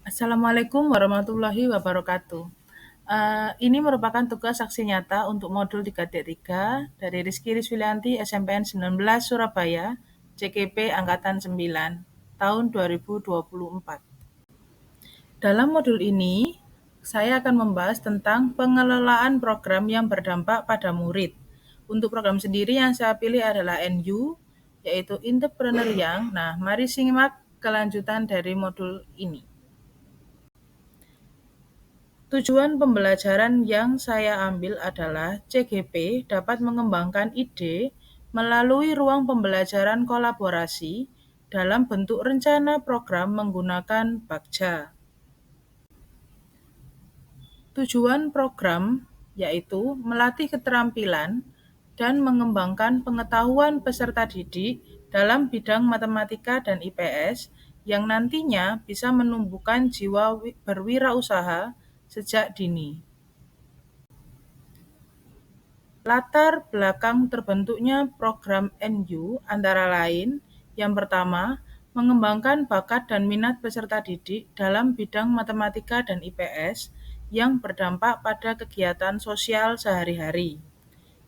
Assalamualaikum warahmatullahi wabarakatuh. Ini merupakan tugas saksi nyata untuk modul 3.3 dari Rizky Rizwilianti SMPN 19 Surabaya, CKP Angkatan 9, tahun 2024. Dalam modul ini, saya akan membahas tentang pengelolaan program yang berdampak pada murid. Untuk program sendiri yang saya pilih adalah NU, yaitu Entrepreneur Young. Nah, mari simak kelanjutan dari modul ini. Tujuan pembelajaran yang saya ambil adalah CGP dapat mengembangkan ide melalui ruang pembelajaran kolaborasi dalam bentuk rencana program menggunakan Bagja. Tujuan program yaitu melatih keterampilan dan mengembangkan pengetahuan peserta didik dalam bidang matematika dan IPS yang nantinya bisa menumbuhkan jiwa berwirausaha sejak dini. Latar belakang terbentuknya program NU antara lain, yang pertama, mengembangkan bakat dan minat peserta didik dalam bidang matematika dan IPS yang berdampak pada kegiatan sosial sehari-hari.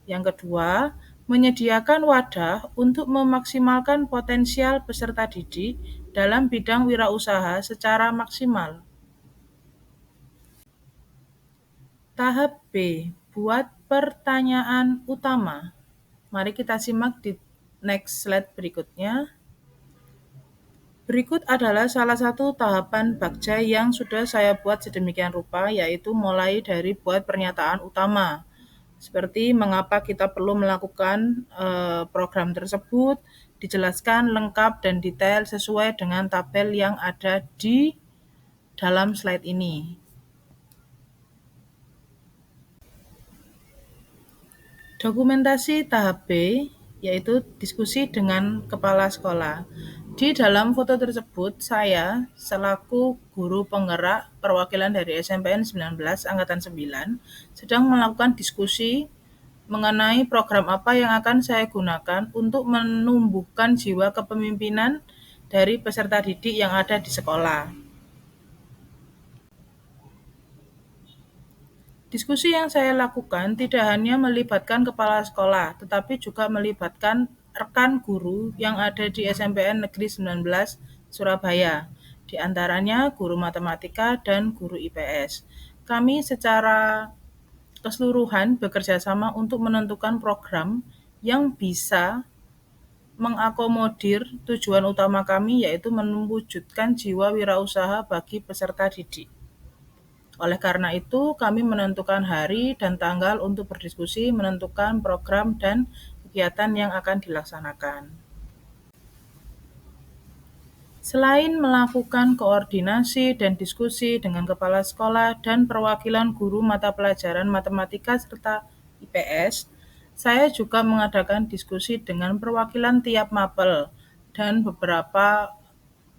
Yang kedua, menyediakan wadah untuk memaksimalkan potensial peserta didik dalam bidang wirausaha secara maksimal. Tahap B, buat pertanyaan utama. Mari kita simak di next slide berikutnya. Berikut adalah salah satu tahapan Bagja yang sudah saya buat sedemikian rupa, yaitu mulai dari buat pernyataan utama. Seperti mengapa kita perlu melakukan program tersebut, dijelaskan lengkap dan detail sesuai dengan tabel yang ada di dalam slide ini. Dokumentasi tahap B, yaitu diskusi dengan kepala sekolah. Di dalam foto tersebut, saya selaku guru penggerak perwakilan dari SMPN 19 Angkatan 9 sedang melakukan diskusi mengenai program apa yang akan saya gunakan untuk menumbuhkan jiwa kepemimpinan dari peserta didik yang ada di sekolah. Diskusi yang saya lakukan tidak hanya melibatkan kepala sekolah, tetapi juga melibatkan rekan guru yang ada di SMPN Negeri 19 Surabaya, di antaranya guru matematika dan guru IPS. Kami secara keseluruhan bekerja sama untuk menentukan program yang bisa mengakomodir tujuan utama kami, yaitu mewujudkan jiwa wirausaha bagi peserta didik. Oleh karena itu, kami menentukan hari dan tanggal untuk berdiskusi, menentukan program dan kegiatan yang akan dilaksanakan. Selain melakukan koordinasi dan diskusi dengan kepala sekolah dan perwakilan guru mata pelajaran matematika serta IPS, saya juga mengadakan diskusi dengan perwakilan tiap mapel dan beberapa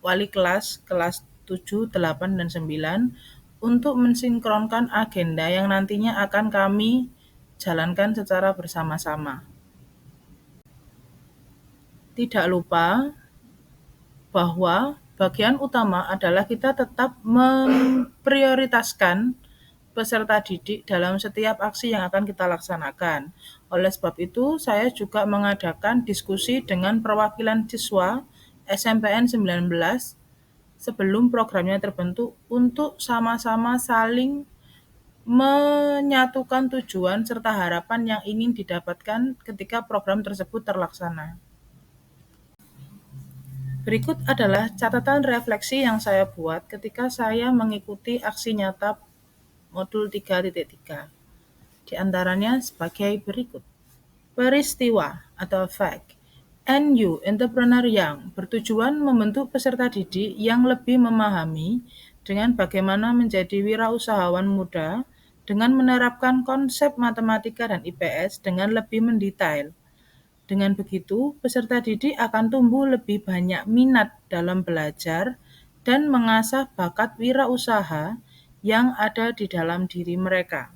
wali kelas 7, 8, dan 9 untuk mensinkronkan agenda yang nantinya akan kami jalankan secara bersama-sama. Tidak lupa bahwa bagian utama adalah kita tetap memprioritaskan peserta didik dalam setiap aksi yang akan kita laksanakan. Oleh sebab itu, saya juga mengadakan diskusi dengan perwakilan siswa SMPN 19 sebelum programnya terbentuk untuk sama-sama saling menyatukan tujuan serta harapan yang ingin didapatkan ketika program tersebut terlaksana. Berikut adalah catatan refleksi yang saya buat ketika saya mengikuti aksi nyata modul 3.3. Di antaranya sebagai berikut. Peristiwa atau fact. NU Entrepreneur Young bertujuan membentuk peserta didik yang lebih memahami dengan bagaimana menjadi wirausahawan muda dengan menerapkan konsep matematika dan IPS dengan lebih mendetail. Dengan begitu, peserta didik akan tumbuh lebih banyak minat dalam belajar dan mengasah bakat wirausaha yang ada di dalam diri mereka.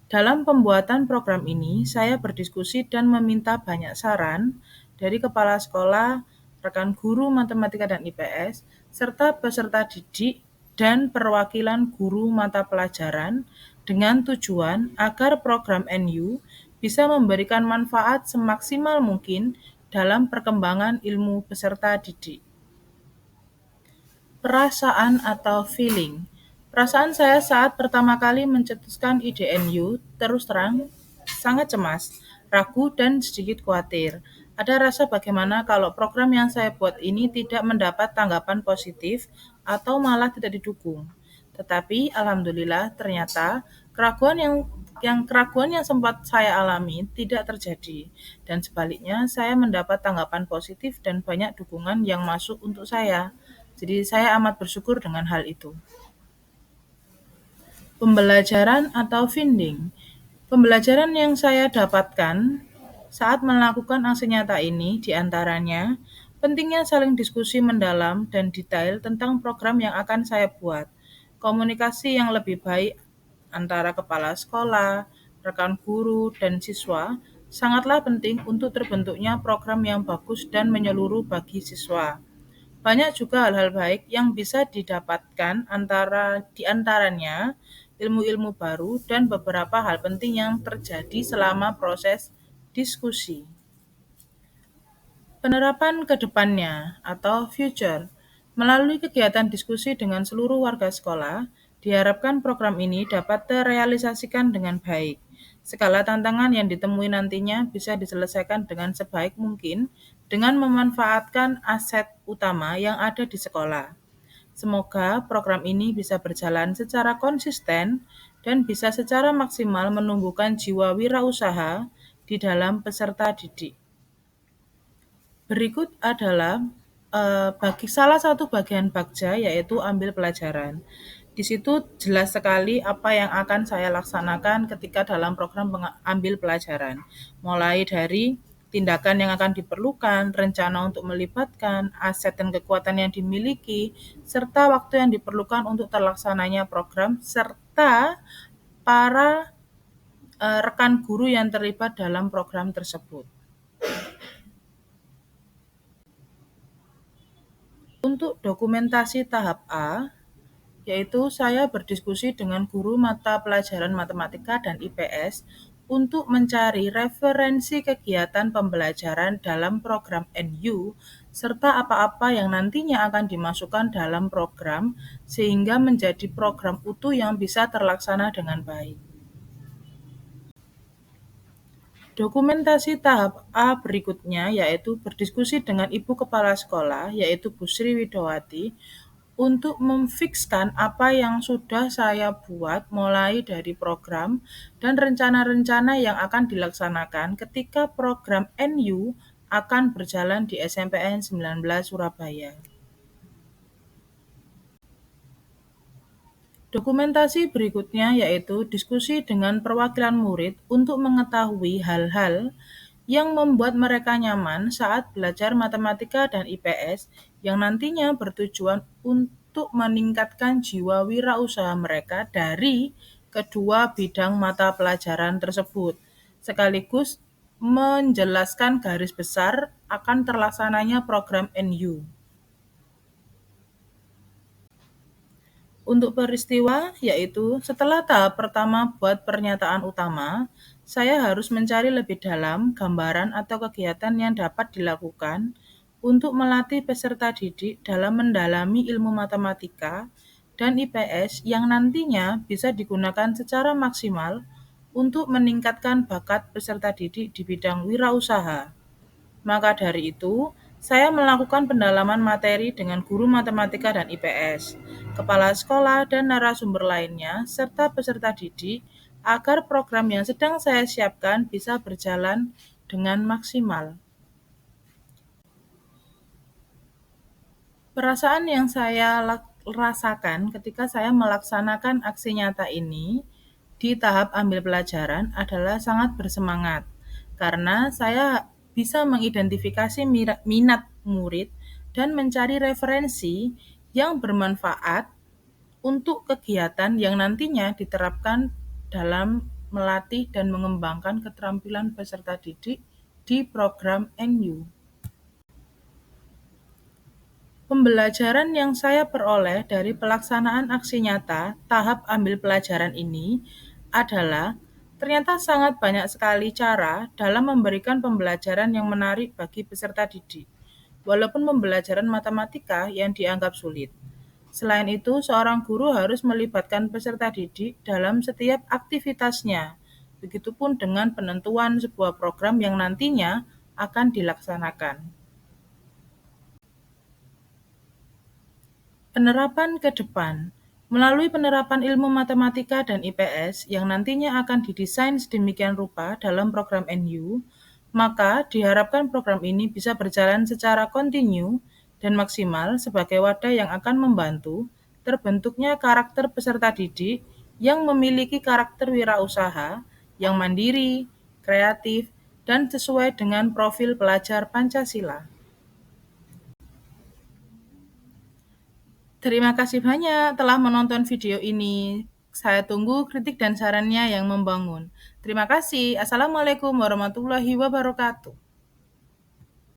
Dalam pembuatan program ini, saya berdiskusi dan meminta banyak saran dari kepala sekolah, rekan guru matematika dan IPS, serta peserta didik dan perwakilan guru mata pelajaran dengan tujuan agar program NU bisa memberikan manfaat semaksimal mungkin dalam perkembangan ilmu peserta didik. Perasaan atau feeling. Perasaan saya saat pertama kali mencetuskan ide NU terus terang sangat cemas, ragu, dan sedikit khawatir. Ada rasa bagaimana kalau program yang saya buat ini tidak mendapat tanggapan positif atau malah tidak didukung. Tetapi alhamdulillah ternyata keraguan yang sempat saya alami tidak terjadi, dan sebaliknya saya mendapat tanggapan positif dan banyak dukungan yang masuk untuk saya. Jadi saya amat bersyukur dengan hal itu. Pembelajaran atau finding. Pembelajaran yang saya dapatkan saat melakukan aksi nyata ini diantaranya pentingnya saling diskusi mendalam dan detail tentang program yang akan saya buat, komunikasi yang lebih baik antara kepala sekolah, rekan guru, dan siswa sangatlah penting untuk terbentuknya program yang bagus dan menyeluruh bagi siswa. Banyak juga hal-hal baik yang bisa didapatkan di antaranya ilmu-ilmu baru dan beberapa hal penting yang terjadi selama proses diskusi. Penerapan ke depannya atau future. Melalui kegiatan diskusi dengan seluruh warga sekolah, diharapkan program ini dapat terrealisasikan dengan baik. Segala tantangan yang ditemui nantinya bisa diselesaikan dengan sebaik mungkin dengan memanfaatkan aset utama yang ada di sekolah. Semoga program ini bisa berjalan secara konsisten dan bisa secara maksimal menumbuhkan jiwa wirausaha di dalam peserta didik. Berikut adalah bagi salah satu bagian Bagja, yaitu ambil pelajaran. Di situ jelas sekali apa yang akan saya laksanakan ketika dalam program ambil pelajaran. Mulai dari tindakan yang akan diperlukan, rencana untuk melibatkan, aset dan kekuatan yang dimiliki, serta waktu yang diperlukan untuk terlaksananya program, serta para rekan guru yang terlibat dalam program tersebut. Untuk dokumentasi tahap A, yaitu saya berdiskusi dengan guru mata pelajaran matematika dan IPS untuk mencari referensi kegiatan pembelajaran dalam program NU serta apa-apa yang nantinya akan dimasukkan dalam program sehingga menjadi program utuh yang bisa terlaksana dengan baik. Dokumentasi tahap A berikutnya yaitu berdiskusi dengan Ibu Kepala Sekolah, yaitu Bu Sri Widowati, untuk memfikskan apa yang sudah saya buat mulai dari program dan rencana-rencana yang akan dilaksanakan ketika program NU akan berjalan di SMPN 19 Surabaya. Dokumentasi berikutnya yaitu diskusi dengan perwakilan murid untuk mengetahui hal-hal yang membuat mereka nyaman saat belajar matematika dan IPS yang nantinya bertujuan untuk meningkatkan jiwa wirausaha mereka dari kedua bidang mata pelajaran tersebut, sekaligus menjelaskan garis besar akan terlaksananya program NU. Untuk peristiwa, yaitu setelah tahap pertama buat pernyataan utama, saya harus mencari lebih dalam gambaran atau kegiatan yang dapat dilakukan untuk melatih peserta didik dalam mendalami ilmu matematika dan IPS yang nantinya bisa digunakan secara maksimal untuk meningkatkan bakat peserta didik di bidang wirausaha. Maka dari itu, saya melakukan pendalaman materi dengan guru matematika dan IPS, kepala sekolah, dan narasumber lainnya, serta peserta didik, agar program yang sedang saya siapkan bisa berjalan dengan maksimal. Perasaan yang saya rasakan ketika saya melaksanakan aksi nyata ini di tahap ambil pelajaran adalah sangat bersemangat, karena saya bisa mengidentifikasi minat murid dan mencari referensi yang bermanfaat untuk kegiatan yang nantinya diterapkan dalam melatih dan mengembangkan keterampilan peserta didik di program NU. Pembelajaran yang saya peroleh dari pelaksanaan aksi nyata tahap ambil pelajaran ini adalah ternyata sangat banyak sekali cara dalam memberikan pembelajaran yang menarik bagi peserta didik, walaupun pembelajaran matematika yang dianggap sulit. Selain itu, seorang guru harus melibatkan peserta didik dalam setiap aktivitasnya. Begitupun dengan penentuan sebuah program yang nantinya akan dilaksanakan. Penerapan ke depan. Melalui penerapan ilmu matematika dan IPS yang nantinya akan didesain sedemikian rupa dalam program NU, maka diharapkan program ini bisa berjalan secara kontinu dan maksimal sebagai wadah yang akan membantu terbentuknya karakter peserta didik yang memiliki karakter wirausaha, yang mandiri, kreatif, dan sesuai dengan profil pelajar Pancasila. Terima kasih banyak telah menonton video ini. Saya tunggu kritik dan sarannya yang membangun. Terima kasih. Assalamualaikum warahmatullahi wabarakatuh.